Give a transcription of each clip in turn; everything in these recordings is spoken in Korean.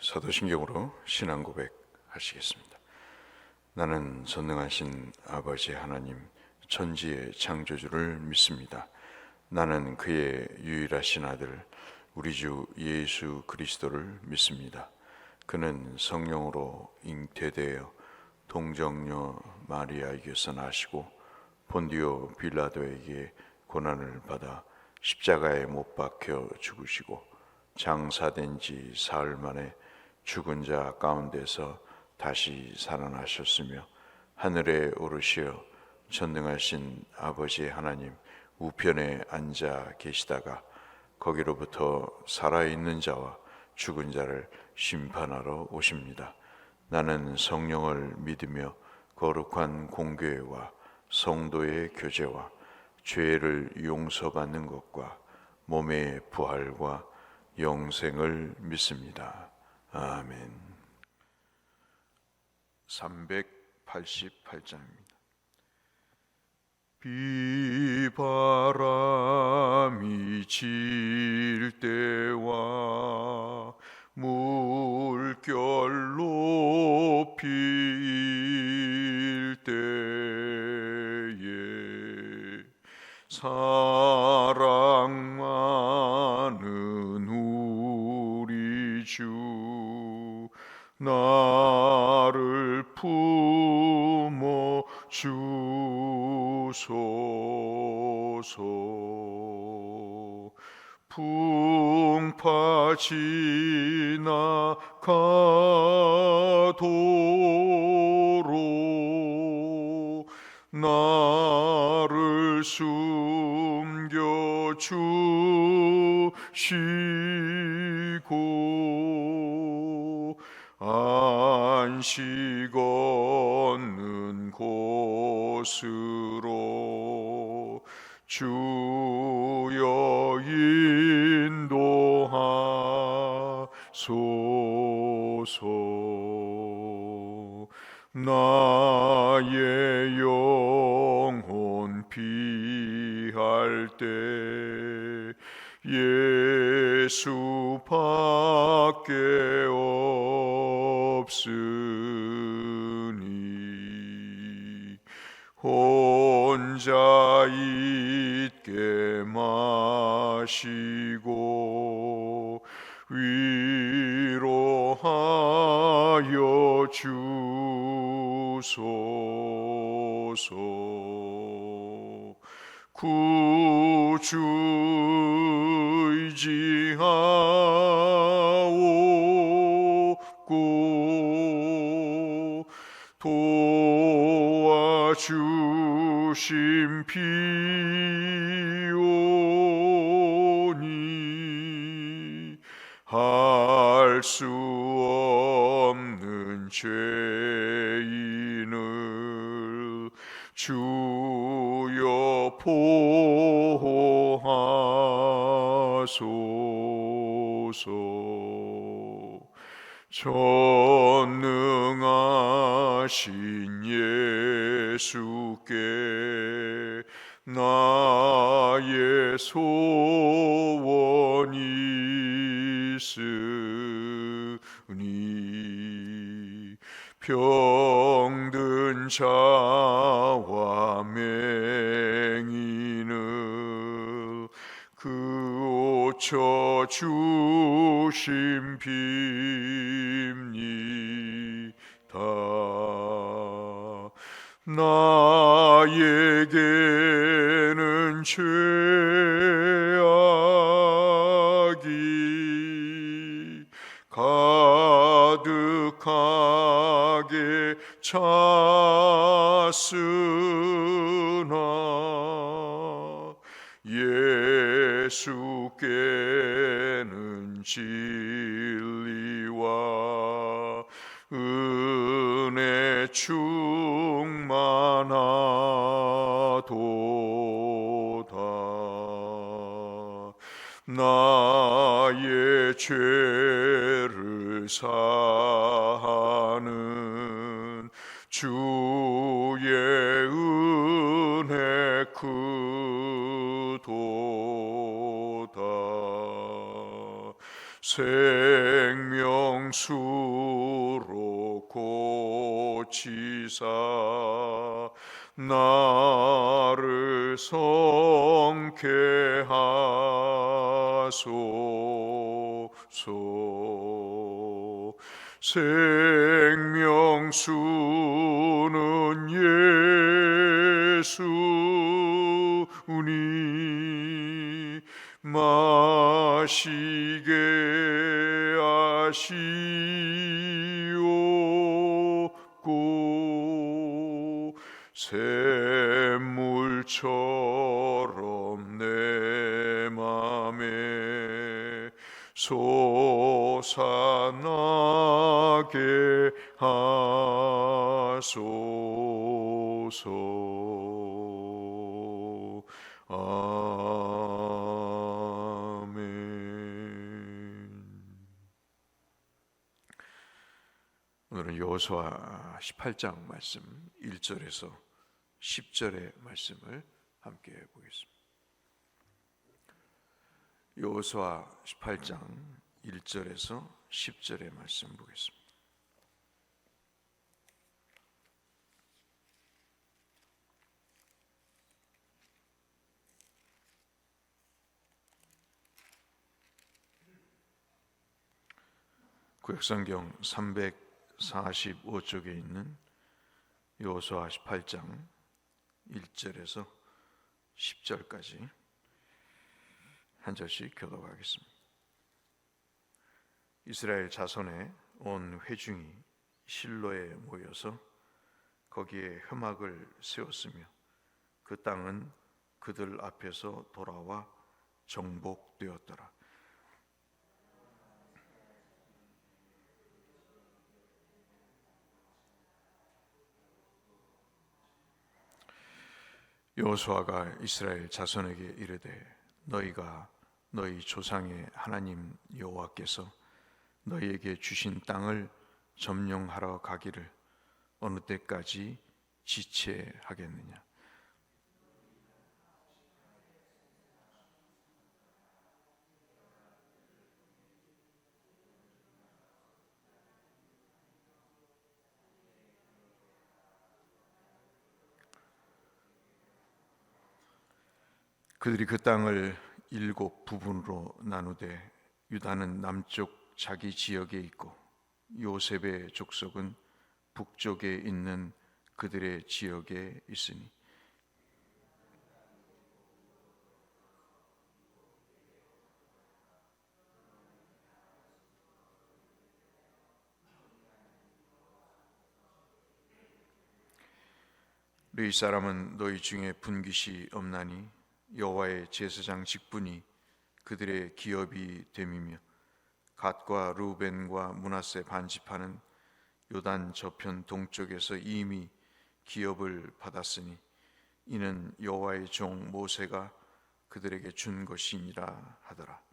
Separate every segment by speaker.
Speaker 1: 사도신경으로 신앙 고백하시겠습니다. 나는 전능하신 아버지 하나님 천지의 창조주를 믿습니다. 나는 그의 유일하신 아들 우리 주 예수 그리스도를 믿습니다. 그는 성령으로 잉태되어 동정녀 마리아에게서 나시고 본디오 빌라도에게 고난을 받아 십자가에 못 박혀 죽으시고 장사된 지 사흘 만에 죽은 자 가운데서 다시 살아나셨으며 하늘에 오르시어 전능하신 아버지 하나님 우편에 앉아 계시다가 거기로부터 살아있는 자와 죽은 자를 심판하러 오십니다. 나는 성령을 믿으며 거룩한 공교회와 성도의 교제와 죄를 용서받는 것과 몸의 부활과 영생을 믿습니다. 아멘. 388장입니다. 비바람이 칠 때와 물결 높일 때에 사랑 많은 우리 주 나를 품어 주소서. 풍파 지나가도록 나를 숨겨 주시고 안식 얻는 곳으로 주여 인도하소서. 나의 영혼 피할 때 예수밖에 없으니 혼자 있게 마시고 위로하여 주소서. 구주 의지하옵고 도와주심 비오니 할 수 없는 죄인을 주여 보호하소서. 전능하신 예수께 나의 소원이 있으니 병든 자와 맹인을 그 오쳐 주심 빕니다. 나에게는 죄악이 가득하게 찼으나 예수께는 진리와 은혜 충만하도다. 나의 죄를 사하는 주의 은혜 크도다. 생명 생명수로 고치사 나를 성케 하소서. 생명수는 예수니 마시게 하시옵고 샘물처럼 내 맘에 솟아나게 하소서. 아멘. 오늘은 여호수아 18장 말씀 1절에서 10절의 말씀을 함께 보겠습니다. 여호수아 18장 1절에서 10절의 말씀 보겠습니다. 구약성경 345쪽에 있는 여호수아 18장 1절에서 10절까지 한 절씩 교독하겠습니다. 이스라엘 자손의 온 회중이 실로에 모여서 거기에 회막을 세웠으며 그 땅은 그들 앞에서 돌아와 정복되었더라. 여호수아가 이스라엘 자손에게 이르되 너희가 너희 조상의 하나님 여호와께서 너희에게 주신 땅을 점령하러 가기를 어느 때까지 지체하겠느냐. 그들이 그 땅을 7 부분으로 나누되 유다는 남쪽 자기 지역에 있고 요셉의 족속은 북쪽에 있는 그들의 지역에 있으니 너희 사람은 너희 중에 분깃이 없나니 여호와의 제사장 직분이 그들의 기업이 됨이며 갓과 루벤과 므낫세 반지파는 요단 저편 동쪽에서 이미 기업을 받았으니 이는 여호와의 종 모세가 그들에게 준 것이니라 하더라.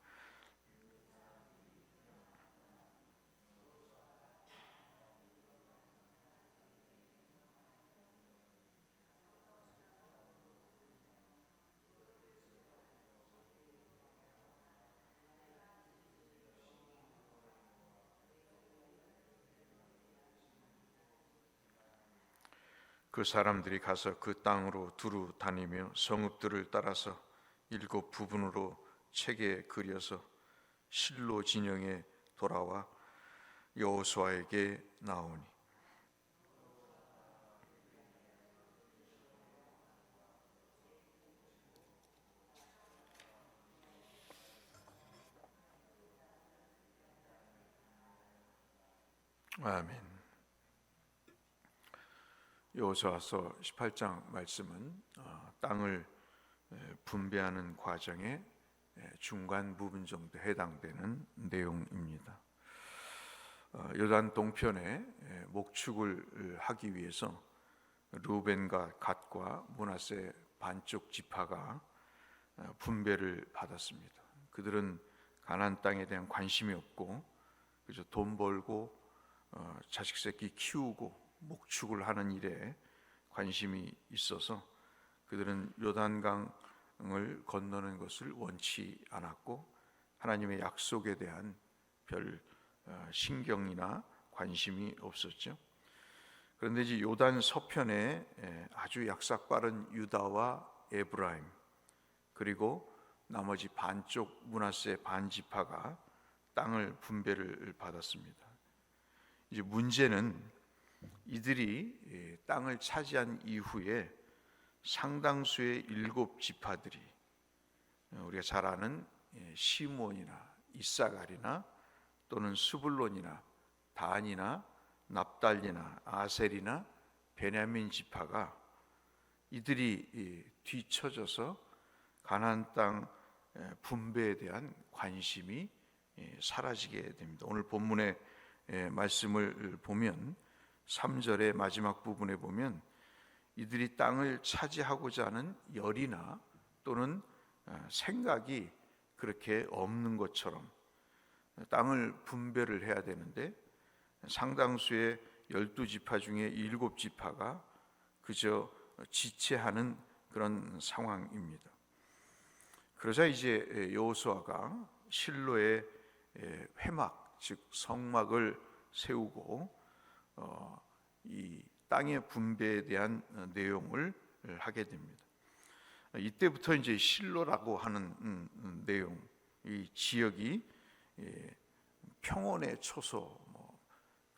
Speaker 1: 그 사람들이 가서 그 땅으로 두루 다니며 성읍들을 따라서 7 부분으로 책에 그려서 실로 진영에 돌아와 여호수아에게 나오니 아멘. 여호수아서 18장 말씀은 땅을 분배하는 과정의 중간 부분 정도 해당되는 내용입니다. 요단 동편에 목축을 하기 위해서 루벤과 갓과 므낫세 반쪽 지파가 분배를 받았습니다. 그들은 가나안 땅에 대한 관심이 없고 그저 돈 벌고 자식 새끼 키우고 목축을 하는 일에 관심이 있어서 그들은 요단강을 건너는 것을 원치 않았고 하나님의 약속에 대한 별 신경이나 관심이 없었죠. 그런데 이제 요단 서편에 아주 약삭 빠른 유다와 에브라임, 그리고 나머지 반쪽 므낫세 반지파가 땅을 분배를 받았습니다. 이제 문제는 이들이 땅을 차지한 이후에 상당수의 7지파들이, 우리가 잘 아는 시므온이나 이사갈이나 또는 스불론이나 단이나 납달리나 아셀이나 베냐민 지파가 이들이 뒤처져서 가나안 땅 분배에 대한 관심이 사라지게 됩니다. 오늘 본문의 말씀을 보면 3절의 마지막 부분에 보면 이들이 땅을 차지하고자 하는 열이나 또는 생각이 그렇게 없는 것처럼 땅을 분배를 해야 되는데 상당수의 12지파 중에 7지파가 그저 지체하는 그런 상황입니다. 그러자 이제 여호수아가 실로의 회막, 즉 성막을 세우고 이 땅의 분배에 대한 내용을 하게 됩니다. 이때부터 이제 실로라고 하는 내용, 이 지역이 평온의 초소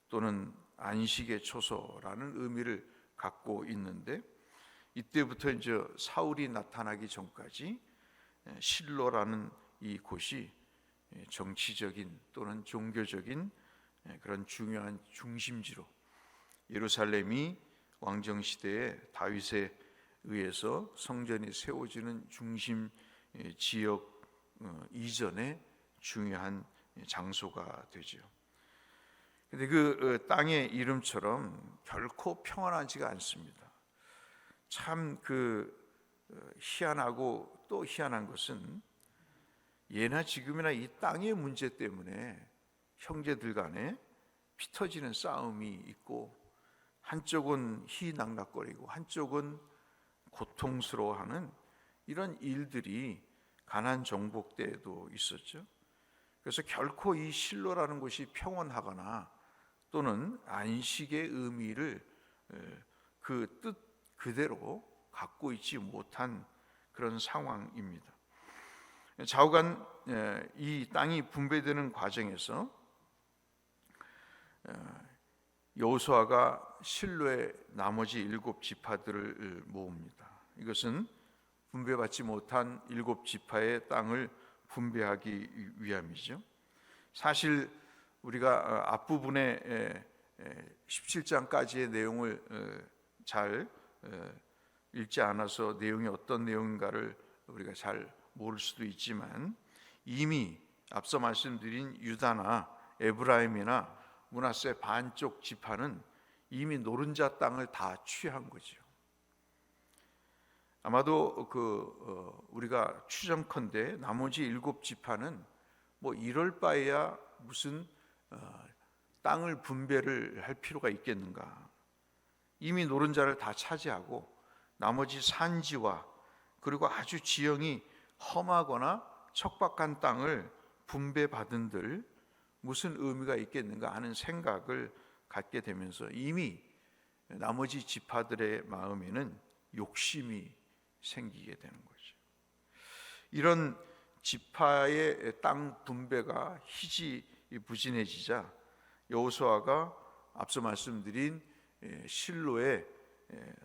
Speaker 1: 또는 안식의 초소라는 의미를 갖고 있는데, 이때부터 이제 사울이 나타나기 전까지 실로라는 이 곳이 정치적인 또는 종교적인 그런 중요한 중심지로, 예루살렘이 왕정 시대에 다윗에 의해서 성전이 세워지는 중심 지역 이전에 중요한 장소가 되죠. 근데 그 땅의 이름처럼 결코 평안하지가 않습니다. 참 희한하고 또 희한한 것은 예나 지금이나 이 땅의 문제 때문에 형제들 간에 피 터지는 싸움이 있고, 한쪽은 희낙낙거리고 한쪽은 고통스러워하는 이런 일들이 가나안 정복 때에도 있었죠. 그래서 결코 이 실로라는 곳이 평온하거나 또는 안식의 의미를 그 뜻 그대로 갖고 있지 못한 그런 상황입니다. 좌우간 이 땅이 분배되는 과정에서 여호수아가 실로의 나머지 7지파들을 모읍니다. 이것은 분배받지 못한 7지파의 땅을 분배하기 위함이죠. 사실 우리가 앞부분에 17장까지의 내용을 잘 읽지 않아서 내용이 어떤 내용인가를 우리가 잘 모를 수도 있지만, 이미 앞서 말씀드린 유다나 에브라임이나 므낫세 반쪽 지파는 이미 노른자 땅을 다 취한 거죠. 아마도 우리가 추정컨대 나머지 7지파는 이럴 바에야 무슨 땅을 분배를 할 필요가 있겠는가. 이미 노른자를 다 차지하고 나머지 산지와 그리고 아주 지형이 험하거나 척박한 땅을 분배받은들 무슨 의미가 있겠는가 하는 생각을 갖게 되면서 이미 나머지 지파들의 마음에는 욕심이 생기게 되는 거죠. 이런 지파의 땅 분배가 희지부진해지자 여호수아가 앞서 말씀드린 실로의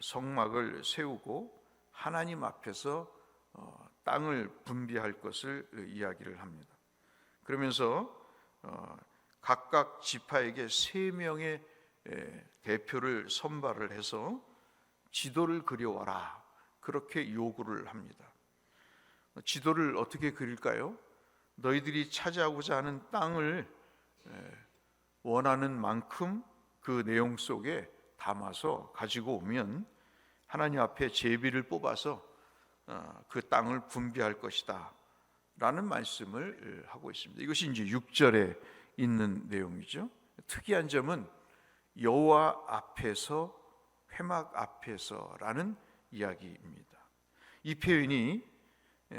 Speaker 1: 성막을 세우고 하나님 앞에서 땅을 분배할 것을 이야기를 합니다. 그러면서 각각 지파에게 3명의 대표를 선발을 해서 지도를 그려와라, 그렇게 요구를 합니다. 지도를 어떻게 그릴까요? 너희들이 차지하고자 하는 땅을 원하는 만큼 그 내용 속에 담아서 가지고 오면 하나님 앞에 제비를 뽑아서 그 땅을 분배할 것이다 라는 말씀을 하고 있습니다. 이것이 이제 6절에 있는 내용이죠. 특이한 점은 여호와 앞에서, 회막 앞에서라는 이야기입니다. 이 표현이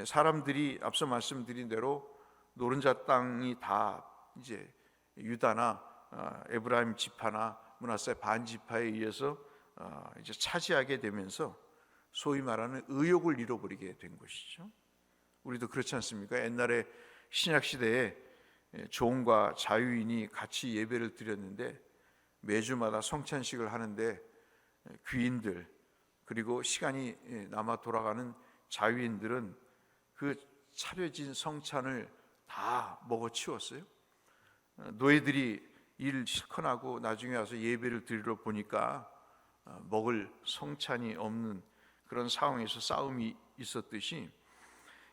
Speaker 1: 사람들이 앞서 말씀드린 대로 노른자 땅이 다 이제 유다나 에브라임 지파나 므낫세 반 지파에 의해서 이제 차지하게 되면서 소위 말하는 의욕을 잃어버리게 된 것이죠. 우리도 그렇지 않습니까? 옛날에 신약 시대에 종과 자유인이 같이 예배를 드렸는데 매주마다 성찬식을 하는데 귀인들 그리고 시간이 남아 돌아가는 자유인들은 그 차려진 성찬을 다 먹어치웠어요. 노예들이 일 실컷 하고 나중에 와서 예배를 드리러 보니까 먹을 성찬이 없는 그런 상황에서 싸움이 있었듯이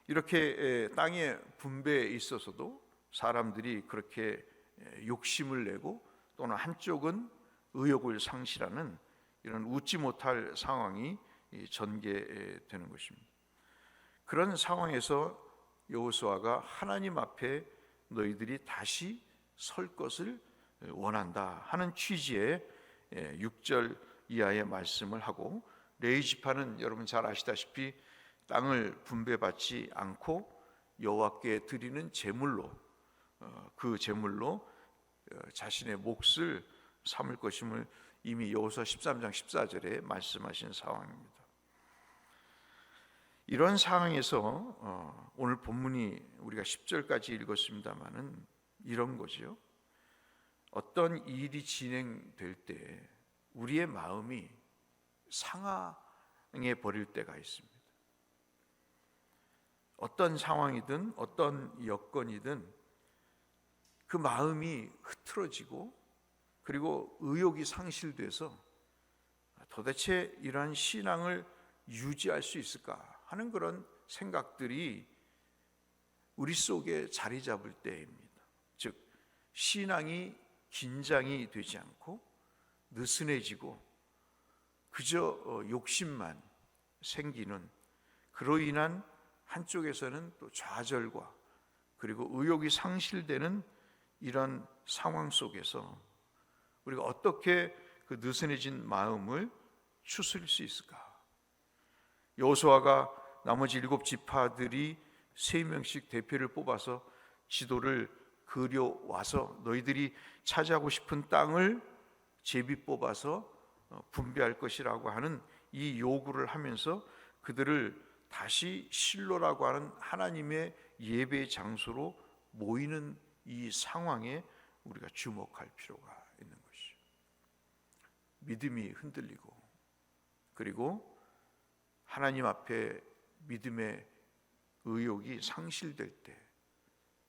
Speaker 1: 이렇게 땅의 분배에 있어서도 사람들이 그렇게 욕심을 내고 또는 한쪽은 의욕을 상실하는 이런 웃지 못할 상황이 전개되는 것입니다. 그런 상황에서 여호수아가 하나님 앞에 너희들이 다시 설 것을 원한다 하는 취지의 6절 이하의 말씀을 하고, 레위 지파는 여러분 잘 아시다시피 땅을 분배받지 않고 여호와께 드리는 제물로 그 제물로 자신의 몫을 삼을 것임을 이미 여호수아 13장 14절에 말씀하신 상황입니다. 이런 상황에서 오늘 본문이 우리가 10절까지 읽었습니다마는 이런 거죠. 어떤 일이 진행될 때 우리의 마음이 상하게 버릴 때가 있습니다. 어떤 상황이든 어떤 여건이든 그 마음이 흐트러지고 그리고 의욕이 상실돼서 도대체 이러한 신앙을 유지할 수 있을까 하는 그런 생각들이 우리 속에 자리 잡을 때입니다. 즉 신앙이 긴장이 되지 않고 느슨해지고 그저 욕심만 생기는, 그로 인한 한쪽에서는 또 좌절과 그리고 의욕이 상실되는 이런 상황 속에서 우리가 어떻게 그 느슨해진 마음을 추스릴 수 있을까? 여호수아가 나머지 7 지파들이 3명씩 대표를 뽑아서 지도를 그려와서 너희들이 차지하고 싶은 땅을 제비 뽑아서 분배할 것이라고 하는 이 요구를 하면서 그들을 다시 실로라고 하는 하나님의 예배 장소로 모이는 이 상황에 우리가 주목할 필요가 있는 것이죠. 믿음이 흔들리고 그리고 하나님 앞에 믿음의 의욕이 상실될 때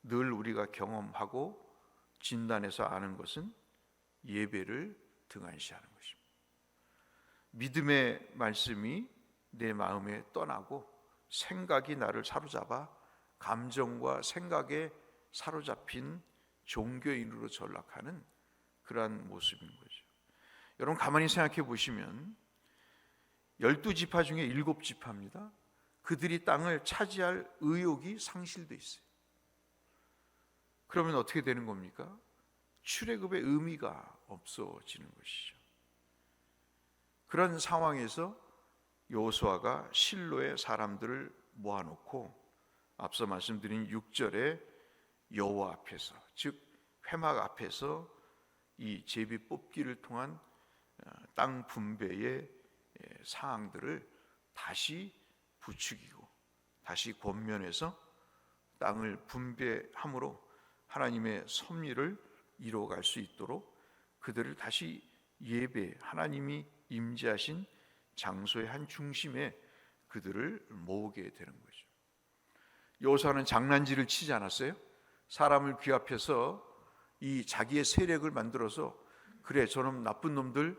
Speaker 1: 늘 우리가 경험하고 진단해서 아는 것은 예배를 등한시하는 것입니다. 믿음의 말씀이 내 마음에 떠나고 생각이 나를 사로잡아 감정과 생각에 사로잡힌 종교인으로 전락하는 그러한 모습인 거죠. 여러분 가만히 생각해 보시면 12지파 중에 7지파입니다. 그들이 땅을 차지할 의욕이 상실돼 있어요. 그러면 어떻게 되는 겁니까? 출애굽의 의미가 없어지는 것이죠. 그런 상황에서 여호수아가 실로의 사람들을 모아놓고 앞서 말씀드린 6절에 여호와 앞에서, 즉 회막 앞에서 이 제비 뽑기를 통한 땅 분배의 사항들을 다시 부추기고 다시 권면해서 땅을 분배함으로 하나님의 섭리를 이루어갈 수 있도록 그들을 다시 예배, 하나님이 임재하신 장소의 한 중심에 그들을 모으게 되는 거죠. 여호수아는 장난질을 치지 않았어요. 사람을 귀합해서 이 자기의 세력을 만들어서 그래 저놈 나쁜 놈들,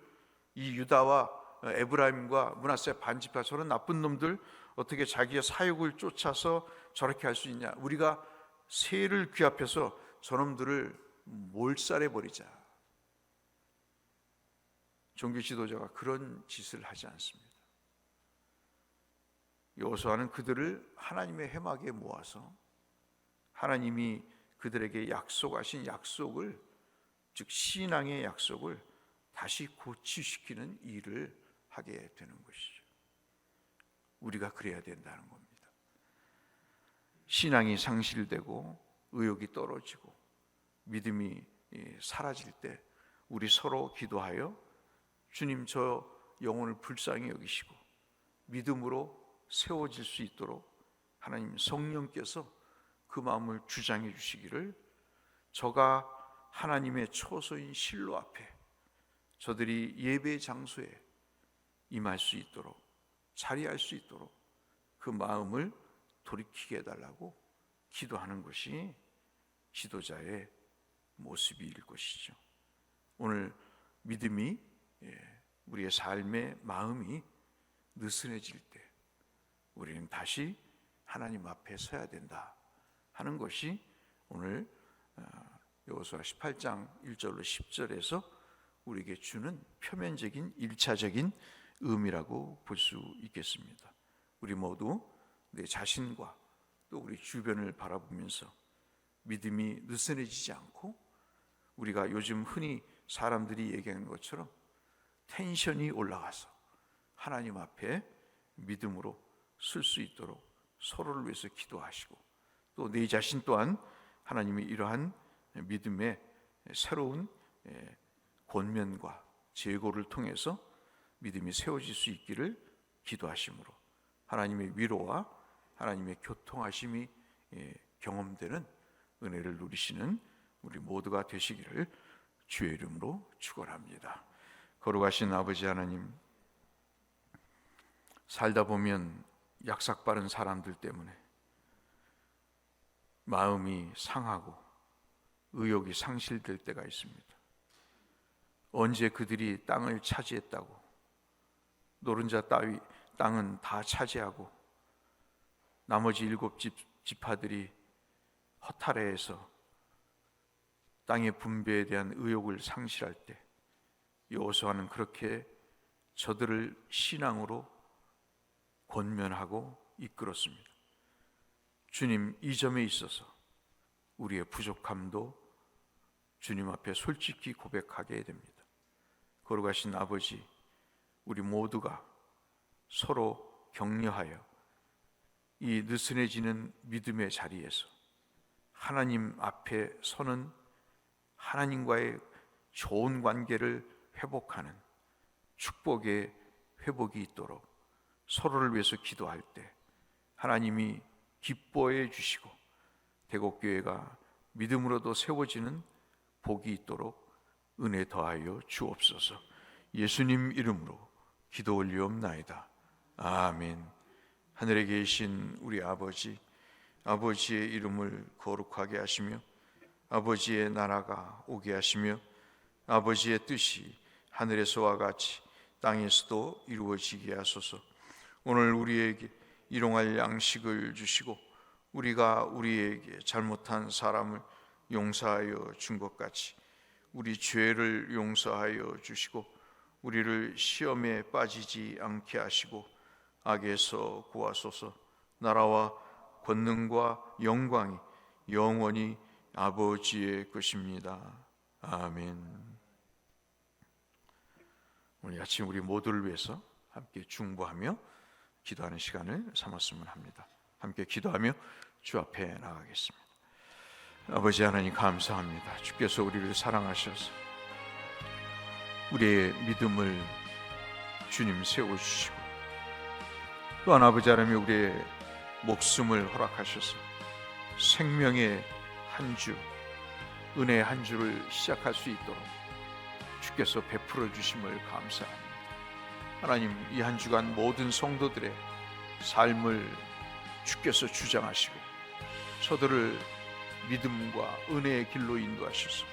Speaker 1: 이 유다와 에브라임과 므낫세 반지파 저런 나쁜 놈들 어떻게 자기의 사욕을 쫓아서 저렇게 할 수 있냐, 우리가 세를 귀합해서 저놈들을 몰살해버리자. 종교 지도자가 그런 짓을 하지 않습니다. 여호수아는 그들을 하나님의 회막에 모아서 하나님이 그들에게 약속하신 약속을, 즉 신앙의 약속을 다시 고취시키는 일을 하게 되는 것이죠. 우리가 그래야 된다는 겁니다. 신앙이 상실되고 의욕이 떨어지고 믿음이 사라질 때 우리 서로 기도하여 주님, 저 영혼을 불쌍히 여기시고 믿음으로 세워질 수 있도록 하나님 성령께서 그 마음을 주장해 주시기를, 저가 하나님의 처소인 실로 앞에 저들이 예배 장소에 임할 수 있도록, 자리할 수 있도록 그 마음을 돌이키게 해달라고 기도하는 것이 지도자의 모습일 것이죠. 오늘 믿음이, 우리의 삶의 마음이 느슨해질 때 우리는 다시 하나님 앞에 서야 된다 하는 것이 오늘 여호수아 18장 1절로 10절에서 우리에게 주는 표면적인 1차적인 의미라고 볼 수 있겠습니다. 우리 모두 내 자신과 또 우리 주변을 바라보면서 믿음이 느슨해지지 않고, 우리가 요즘 흔히 사람들이 얘기하는 것처럼 텐션이 올라가서 하나님 앞에 믿음으로 설 수 있도록 서로를 위해서 기도하시고, 또 내 자신 또한 하나님이 이러한 믿음의 새로운 권면과 제고를 통해서 믿음이 세워질 수 있기를 기도하심으로 하나님의 위로와 하나님의 교통하심이 경험되는 은혜를 누리시는 우리 모두가 되시기를 주의 이름으로 축원합니다. 거룩하신 아버지 하나님, 살다 보면 약삭빠른 사람들 때문에 마음이 상하고 의욕이 상실될 때가 있습니다. 언제 그들이 땅을 차지했다고 노른자 따위 땅은 다 차지하고 나머지 7 지파들이 허탈해해서 땅의 분배에 대한 의욕을 상실할 때 여호수아는 그렇게 저들을 신앙으로 권면하고 이끌었습니다. 주님, 이 점에 있어서 우리의 부족함도 주님 앞에 솔직히 고백하게 됩니다. 거룩하신 아버지, 우리 모두가 서로 격려하여 이 느슨해지는 믿음의 자리에서 하나님 앞에 서는, 하나님과의 좋은 관계를 회복하는 축복의 회복이 있도록 서로를 위해서 기도할 때 하나님이 기뻐해 주시고 대곡교회가 믿음으로도 세워지는 복이 있도록 은혜 더하여 주옵소서. 예수님 이름으로 기도 올리옵나이다. 아멘. 하늘에 계신 우리 아버지, 아버지의 이름을 거룩하게 하시며 아버지의 나라가 오게 하시며 아버지의 뜻이 하늘에서와 같이 땅에서도 이루어지게 하소서. 오늘 우리에게 일용할 양식을 주시고 우리가 우리에게 잘못한 사람을 용서하여 준 것 같이 우리 죄를 용서하여 주시고 우리를 시험에 빠지지 않게 하시고 악에서 구하소서. 나라와 권능과 영광이 영원히 아버지의 것입니다. 아멘. 오늘 아침 우리 모두를 위해서 함께 중보하며 기도하는 시간을 삼았으면 합니다. 함께 기도하며 주 앞에 나가겠습니다. 아버지 하나님, 감사합니다. 주께서 우리를 사랑하셔서 우리의 믿음을 주님 세워주시고 또한 아버지 하나님 우리의 목숨을 허락하셔서 생명의 한 주, 은혜의 한 주를 시작할 수 있도록 주께서 베풀어 주심을 감사합니다. 하나님, 이 한 주간 모든 성도들의 삶을 주께서 주장하시고 저들을 믿음과 은혜의 길로 인도하셔서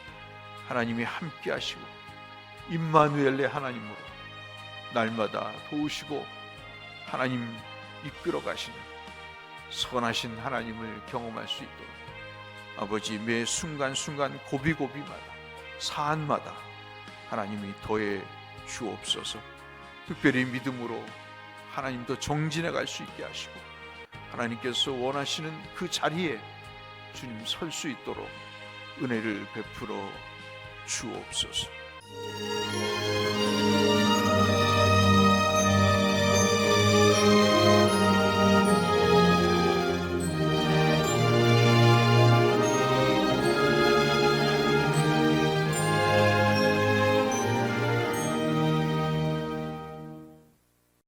Speaker 1: 하나님이 함께 하시고 임마누엘의 하나님으로 날마다 도우시고 하나님 이끌어 가시는 선하신 하나님을 경험할 수 있도록 아버지, 매 순간순간 고비고비마다 사안마다 하나님이 더해 주옵소서. 특별히 믿음으로 하나님도 정진해 갈 수 있게 하시고 하나님께서 원하시는 그 자리에 주님 설 수 있도록 은혜를 베풀어 주옵소서.